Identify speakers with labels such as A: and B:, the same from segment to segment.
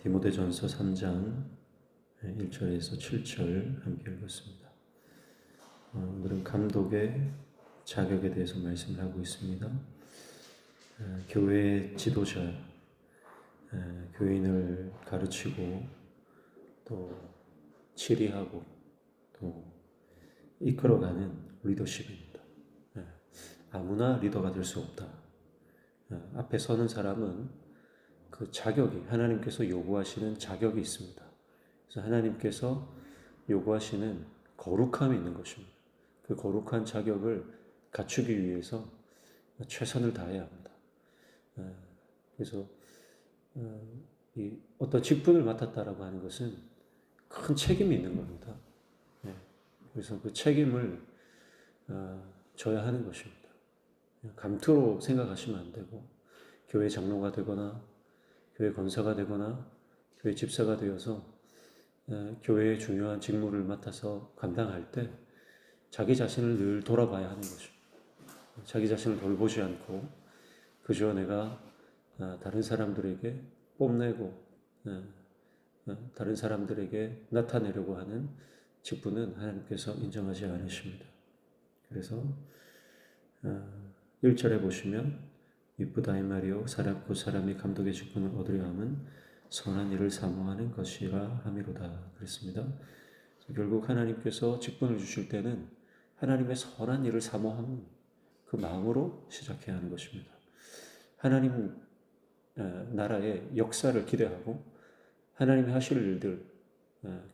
A: 디모데전서 3장 1절에서 7절 함께 읽었습니다. 오늘은 감독의 자격에 대해서 말씀을 하고 있습니다. 교회 지도자, 교인을 가르치고 또 치리하고 또 이끌어가는 리더십입니다. 아무나 리더가 될 수 없다. 앞에 서는 사람은 그 자격이, 하나님께서 요구하시는 자격이 있습니다. 그래서 하나님께서 요구하시는 거룩함이 있는 것입니다. 그 거룩한 자격을 갖추기 위해서 최선을 다해야 합니다. 그래서 이 어떤 직분을 맡았다라고 하는 것은 큰 책임이 있는 겁니다. 그래서 그 책임을 져야 하는 것입니다. 감투로 생각하시면 안 되고, 교회 장로가 되거나 교회 권사가 되거나 교회 집사가 되어서 교회의 중요한 직무를 맡아서 감당할 때 자기 자신을 늘 돌아봐야 하는 것입니다. 자기 자신을 돌보지 않고 그저 내가 다른 사람들에게 뽐내고 다른 사람들에게 나타내려고 하는 직분은 하나님께서 인정하지 않으십니다. 그래서 1절에 보시면 이쁘다 이 말이요 곧 사람이 감독의 직분을 얻으려 함은 선한 일을 사모하는 것이라 함이로다 그랬습니다. 결국 하나님께서 직분을 주실 때는 하나님의 선한 일을 사모하는 그 마음으로 시작해야 하는 것입니다. 하나님 나라의 역사를 기대하고 하나님이 하실 일들,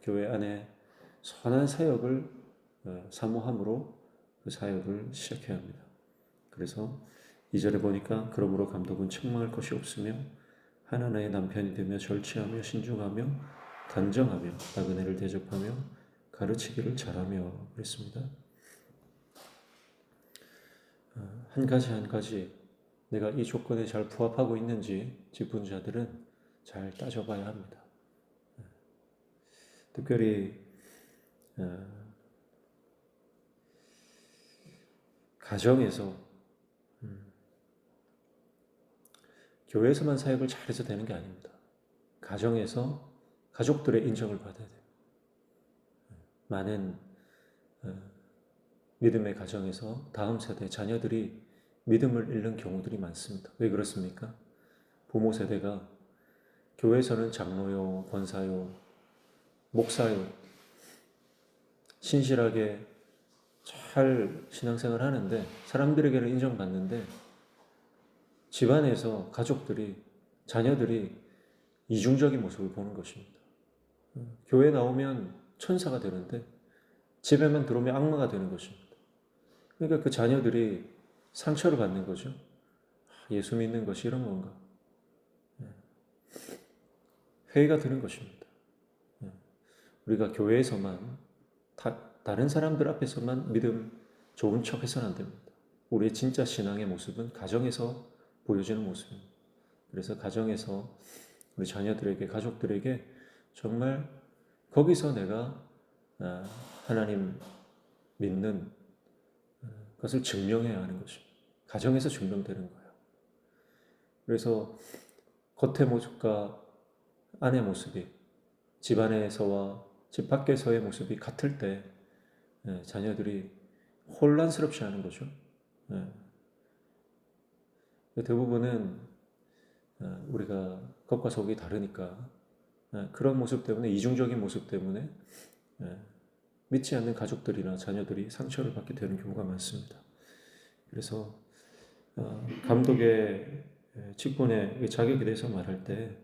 A: 교회 안에 선한 사역을 사모함으로 그 사역을 시작해야 합니다. 그래서 2절에 보니까 그러므로 감독은 책망할 것이 없으며 하나님의 남편이 되며 절제하며 신중하며 단정하며 나그네를 대접하며 가르치기를 잘하며 그랬습니다. 한 가지 내가 이 조건에 잘 부합하고 있는지 직분자들은 잘 따져봐야 합니다. 특별히 가정에서 교회에서만 사역을 잘해서 되는 게 아닙니다. 가정에서 가족들의 인정을 받아야 돼요. 많은 믿음의 가정에서 다음 세대 자녀들이 믿음을 잃는 경우들이 많습니다. 왜 그렇습니까? 부모 세대가 교회에서는 장로요, 권사요, 목사요, 신실하게 잘 신앙생활 하는데 사람들에게는 인정받는데 집안에서 가족들이, 자녀들이 이중적인 모습을 보는 것입니다. 교회 나오면 천사가 되는데 집에만 들어오면 악마가 되는 것입니다. 그러니까 그 자녀들이 상처를 받는 거죠. 예수 믿는 것이 이런 건가? 회의가 드는 것입니다. 우리가 교회에서만 다른 사람들 앞에서만 믿음 좋은 척 해서는 안 됩니다. 우리의 진짜 신앙의 모습은 가정에서 보여지는 모습입니다. 그래서 가정에서 우리 자녀들에게, 가족들에게 정말 거기서 내가 하나님 믿는 것을 증명해야 하는 것입니다. 가정에서 증명되는 거예요. 그래서 겉의 모습과 안의 모습이 집 안에서와 집 밖에서의 모습이 같을 때 자녀들이 혼란스럽지 않은 거죠. 대부분은 우리가 겉과 속이 다르니까 그런 모습 때문에, 이중적인 모습 때문에 믿지 않는 가족들이나 자녀들이 상처를 받게 되는 경우가 많습니다. 그래서 감독의 직분의 자격에 대해서 말할 때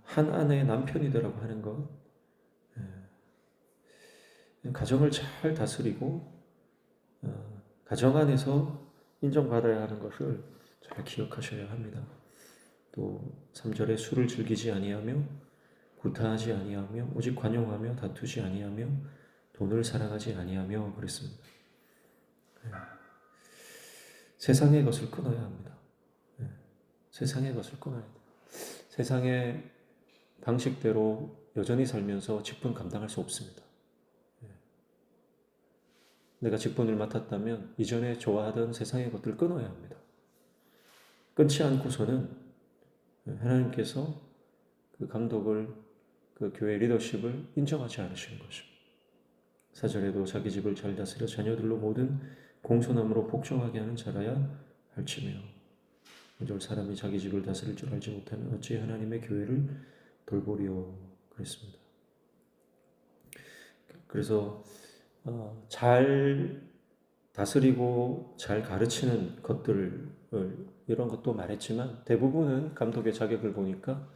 A: 한 아내의 남편이 되라고 하는 것, 가정을 잘 다스리고 가정 안에서 인정받아야 하는 것을 잘 기억하셔야 합니다. 또 3절에 술을 즐기지 아니하며 구타하지 아니하며 오직 관용하며 다투지 아니하며 돈을 사랑하지 아니하며 그랬습니다. 세상의 것을 끊어야 합니다. 세상의 것을 끊어야 합니다. 세상의 방식대로 여전히 살면서 직분 감당할 수 없습니다. 내가 직분을 맡았다면 이전에 좋아하던 세상의 것들을 끊어야 합니다. 끊지 않고서는 하나님께서 그 감독을, 그 교회 리더십을 인정하지 않으시는 것입니다. 4절에도 자기 집을 잘 다스려 자녀들로 모든 공손함으로 복종하게 하는 자라야 할지며 5절 사람이 자기 집을 다스릴 줄 알지 못하면 어찌 하나님의 교회를 돌보리요 그랬습니다. 그래서 잘 다스리고 잘 가르치는 것들 이런 것도 말했지만 대부분은 감독의 자격을 보니까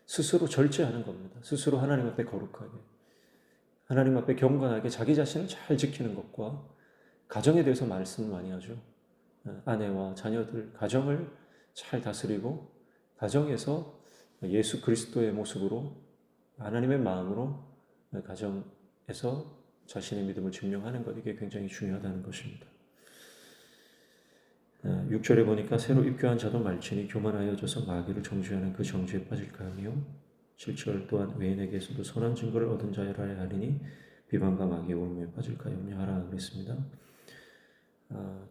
A: 스스로 절제하는 겁니다. 스스로 하나님 앞에 거룩하게 하나님 앞에 경건하게 자기 자신을 잘 지키는 것과 가정에 대해서 말씀을 많이 하죠. 아내와 자녀들 가정을 잘 다스리고 가정에서 예수 그리스도의 모습으로 하나님의 마음으로 가정에서 자신의 믿음을 증명하는 것 이게 굉장히 중요하다는 것입니다. 6절에 보니까 새로 입교한 자도 말지니 교만하여져서 마귀를 정죄하는 그 정죄에 빠질까 하며 7절 또한 외인에게서도 선한 증거를 얻은 자여라 하리니 비방과 마귀의 올무에 빠질까 염려하라 그랬습니다.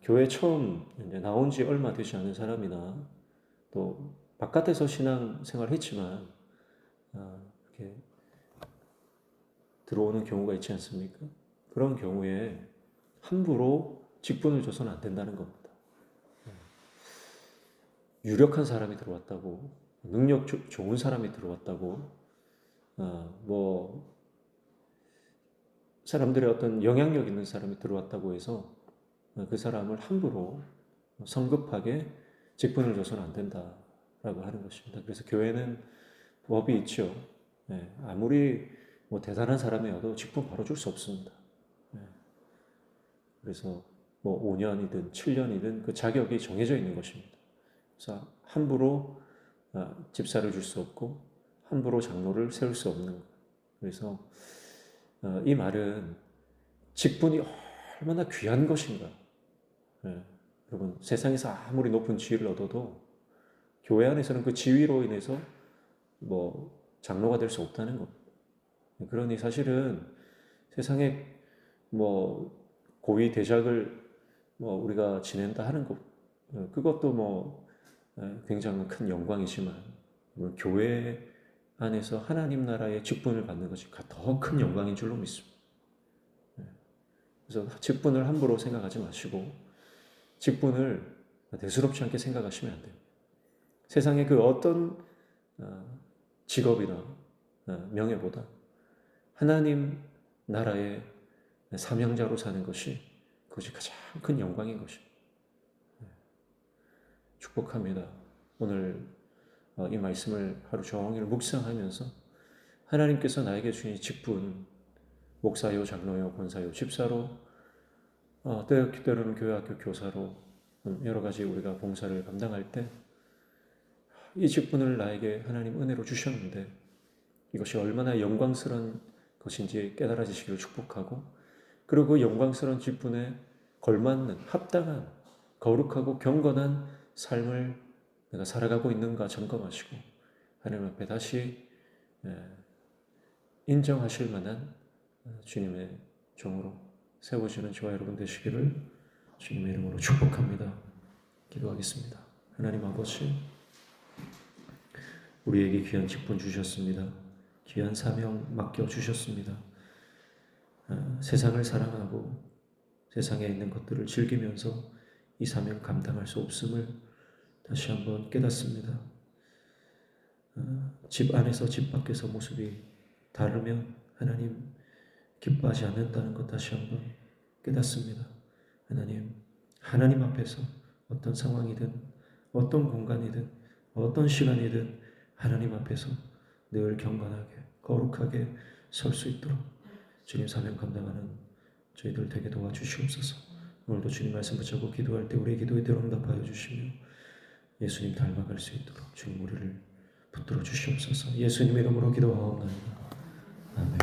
A: 교회 처음 나온 지 얼마 되지 않은 사람이나 또 바깥에서 신앙 생활을 했지만 이렇게 들어오는 경우가 있지 않습니까? 그런 경우에 함부로 직분을 줘서는 안 된다는 겁니다. 유력한 사람이 들어왔다고, 능력 좋은 사람이 들어왔다고, 사람들의 어떤 영향력 있는 사람이 들어왔다고 해서 그 사람을 함부로 성급하게 직분을 줘서는 안 된다라고 하는 것입니다. 그래서 교회는 법이 있죠. 아무리 대단한 사람이어도 직분 바로 줄 수 없습니다. 그래서 5년이든 7년이든 그 자격이 정해져 있는 것입니다. 그래서 함부로 집사를 줄 수 없고 함부로 장로를 세울 수 없는 것. 그래서 이 말은 직분이 얼마나 귀한 것인가. 여러분 세상에서 아무리 높은 지위를 얻어도 교회 안에서는 그 지위로 인해서 장로가 될 수 없다는 겁니다. 그러니 사실은 세상에 고위 대작을 우리가 지낸다 하는 것 그것도 굉장히 큰 영광이지만 교회 안에서 하나님 나라의 직분을 받는 것이 더 큰 영광인 줄로 믿습니다. 그래서 직분을 함부로 생각하지 마시고 직분을 대수롭지 않게 생각하시면 안 돼요. 세상의 그 어떤 직업이나 명예보다 하나님 나라의 사명자로 사는 것이 그것이 가장 큰 영광인 것입니다. 축복합니다. 오늘 이 말씀을 하루 종일 묵상하면서 하나님께서 나에게 주신 직분, 목사요, 장로요, 권사요, 집사로, 때로는 교회학교 교사로 여러 가지 우리가 봉사를 감당할 때 이 직분을 나에게 하나님 은혜로 주셨는데 이것이 얼마나 영광스러운 것인지 깨달아지시기를 축복하고 그리고 그 영광스러운 직분에 걸맞는 합당한 거룩하고 경건한 삶을 내가 살아가고 있는가 점검하시고 하나님 앞에 다시 인정하실 만한 주님의 종으로 세워지는 저와 여러분 되시기를 주님의 이름으로 축복합니다. 기도하겠습니다. 하나님 아버지 우리에게 귀한 직분 주셨습니다. 귀한 사명 맡겨주셨습니다. 세상을 사랑하고 세상에 있는 것들을 즐기면서 이 사명 감당할 수 없음을 다시 한번 깨닫습니다. 집 안에서 집 밖에서 모습이 다르면 하나님 기뻐하지 않는다는 것 다시 한번 깨닫습니다. 하나님 앞에서 어떤 상황이든 어떤 공간이든 어떤 시간이든 하나님 앞에서 늘 경건하게 거룩하게 설 수 있도록 주님 사명 감당하는 저희들 되게 도와주시옵소서. 오늘도 주님 말씀 붙잡고 기도할 때 우리의 기도에 대응답하여 주시며 예수님 닮아갈 수 있도록 주님 우리를 붙들어 주시옵소서. 예수님 이름으로 기도하옵나이다. 아멘.